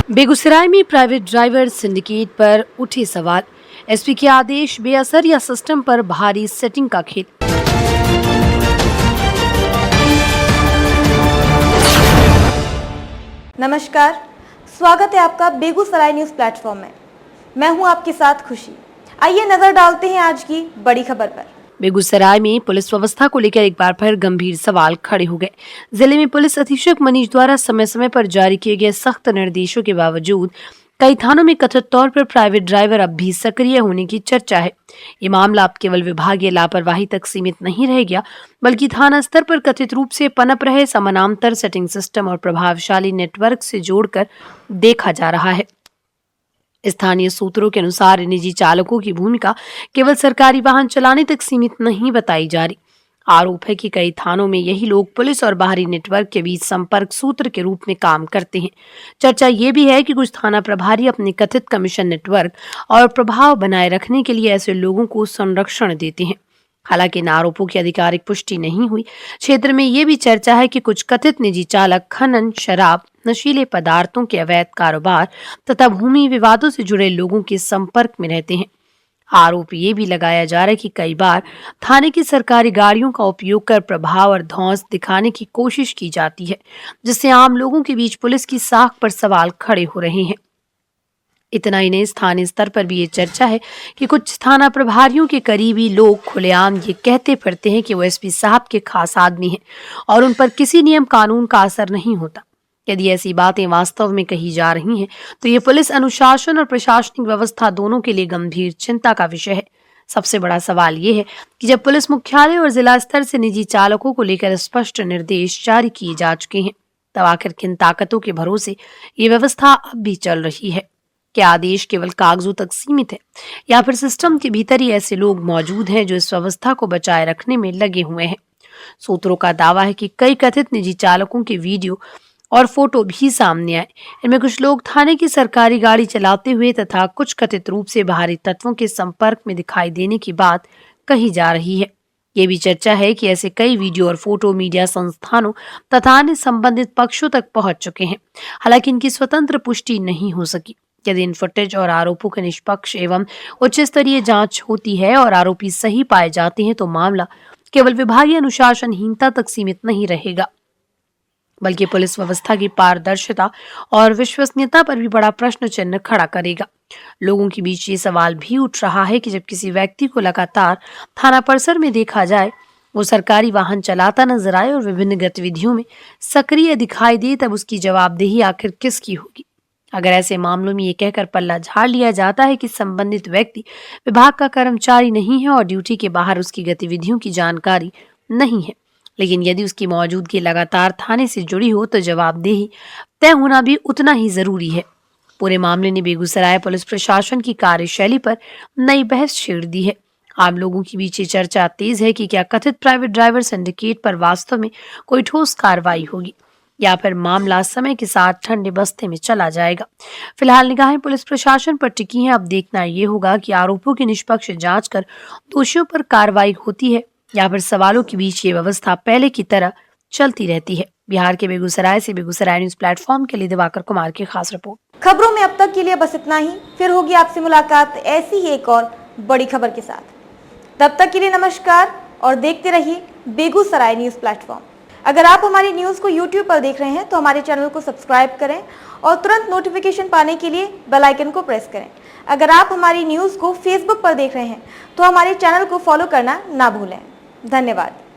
बेगूसराय में private driver syndicate पर उठे सवाल। एसपी के आदेश बेअसर या सिस्टम पर भारी सेटिंग का खेल। नमस्कार, स्वागत है आपका बेगूसराय न्यूज प्लेटफॉर्म में। मैं हूं आपके साथ खुशी। आइए नजर डालते हैं आज की बड़ी खबर पर। बेगूसराय में पुलिस व्यवस्था को लेकर एक बार फिर गंभीर सवाल खड़े हो गए। जिले में पुलिस अधीक्षक मनीष द्वारा समय समय पर जारी किए गए सख्त निर्देशों के बावजूद कई थानों में कथित तौर पर प्राइवेट ड्राइवर अब भी सक्रिय होने की चर्चा है। ये मामला अब केवल विभागीय लापरवाही तक सीमित नहीं रह गया, बल्कि थाना स्तर पर कथित रूप से पनप रहे समानांतर सेटिंग सिस्टम और प्रभावशाली नेटवर्क से जोड़कर देखा जा रहा है। स्थानीय सूत्रों के अनुसार निजी चालकों की भूमिका केवल सरकारी वाहन चलाने तक सीमित नहीं बताई जा रही। आरोप है कि कई थानों में यही लोग पुलिस और बाहरी नेटवर्क के बीच संपर्क सूत्र के रूप में काम करते हैं। चर्चा ये भी है कि कुछ थाना प्रभारी अपने कथित कमीशन नेटवर्क और प्रभाव बनाए रखने के लिए ऐसे लोगों को संरक्षण देते हैं। हालांकि इन आरोपों की आधिकारिक पुष्टि नहीं हुई। क्षेत्र में ये भी चर्चा है कि कुछ कथित निजी चालक खनन, शराब, नशीले पदार्थों के अवैध कारोबार तथा भूमि विवादों से जुड़े लोगों के संपर्क में रहते हैं। आरोप ये भी लगाया जा रहा है कि कई बार थाने की सरकारी गाड़ियों का उपयोग कर प्रभाव और धौंस दिखाने की कोशिश की जाती है, जिससे आम लोगों के बीच पुलिस की साख पर सवाल खड़े हो रहे हैं। इतना ही नहीं, स्थानीय स्तर पर भी ये चर्चा है कि कुछ थाना प्रभारियों के करीबी लोग खुलेआम ये कहते फिरते हैं कि वो एसपी साहब के खास आदमी हैं और उन पर किसी नियम कानून का असर नहीं होता। यदि ऐसी बातें वास्तव में कही जा रही हैं, तो ये पुलिस अनुशासन और प्रशासनिक व्यवस्था दोनों के लिए गंभीर चिंता का विषय है। सबसे बड़ा सवाल ये है कि जब पुलिस मुख्यालय और जिला स्तर से निजी चालकों को लेकर स्पष्ट निर्देश जारी किए जा चुके हैं, तब आखिर किन ताकतों के भरोसे ये व्यवस्था अब भी चल रही है? क्या आदेश केवल कागजों तक सीमित है, या फिर सिस्टम के भीतर ही ऐसे लोग मौजूद हैं जो इस व्यवस्था को बचाए रखने में लगे हुए हैं? सूत्रों का दावा है कि कई कथित निजी चालकों के वीडियो और फोटो भी सामने आए। इनमें कुछ लोग थाने की सरकारी गाड़ी चलाते हुए तथा कुछ कथित रूप से बाहरी तत्वों के संपर्क में दिखाई देने की बात कही जा रही है। ये भी चर्चा है कि ऐसे कई वीडियो और फोटो मीडिया संस्थानों तथा अन्य संबंधित पक्षों तक पहुंच चुके हैं। हालांकि इनकी स्वतंत्र पुष्टि नहीं हो सकी। यदि इन फुटेज और आरोपों की निष्पक्ष एवं उच्च स्तरीय जांच होती है और आरोपी सही पाए जाते हैं, तो मामला केवल विभागीय अनुशासनहीनता तक सीमित नहीं रहेगा, बल्कि पुलिस व्यवस्था की पारदर्शिता और विश्वसनीयता पर भी बड़ा प्रश्न चिन्ह खड़ा करेगा। लोगों के बीच ये सवाल भी उठ रहा है कि जब किसी व्यक्ति को लगातार थाना परिसर में देखा जाए, वो सरकारी वाहन चलाता नजर आए और विभिन्न गतिविधियों में सक्रिय दिखाई दे, तब उसकी जवाबदेही आखिर किसकी होगी? अगर ऐसे मामलों में ये कहकर पल्ला झाड़ लिया जाता है कि संबंधित व्यक्ति विभाग का कर्मचारी नहीं है और ड्यूटी के बाहर उसकी गतिविधियों की जानकारी नहीं है, लेकिन यदि उसकी मौजूदगी लगातार थाने से जुड़ी हो, तो जवाबदेही तय होना भी उतना ही जरूरी है। पूरे मामले ने बेगूसराय पुलिस प्रशासन की कार्यशैली पर नई बहस छेड़ दी है। आम लोगों के बीच ये चर्चा तेज है कि क्या कथित प्राइवेट ड्राइवर सिंडिकेट पर वास्तव में कोई ठोस कार्रवाई होगी, या फिर मामला समय के साथ ठंडे बस्ते में चला जाएगा। फिलहाल निगाहें पुलिस प्रशासन पर टिकी हैं। अब देखना ये होगा कि आरोपों की निष्पक्ष जांच कर दोषियों पर कार्रवाई होती है, या फिर सवालों के बीच ये व्यवस्था पहले की तरह चलती रहती है। बिहार के बेगूसराय से बेगूसराय न्यूज प्लेटफॉर्म के लिए दिवाकर कुमार की खास रिपोर्ट। खबरों में अब तक के लिए बस इतना ही। फिर होगी आपसे मुलाकात ऐसी ही एक और बड़ी खबर के साथ। तब तक के लिए नमस्कार और देखते रहिए बेगूसराय न्यूज प्लेटफॉर्म। अगर आप हमारी न्यूज को YouTube पर देख रहे हैं, तो हमारे चैनल को सब्सक्राइब करें और तुरंत नोटिफिकेशन पाने के लिए बेल आइकन को प्रेस करें। अगर आप हमारी न्यूज को Facebook पर देख रहे हैं, तो हमारे चैनल को फॉलो करना ना भूलें। धन्यवाद।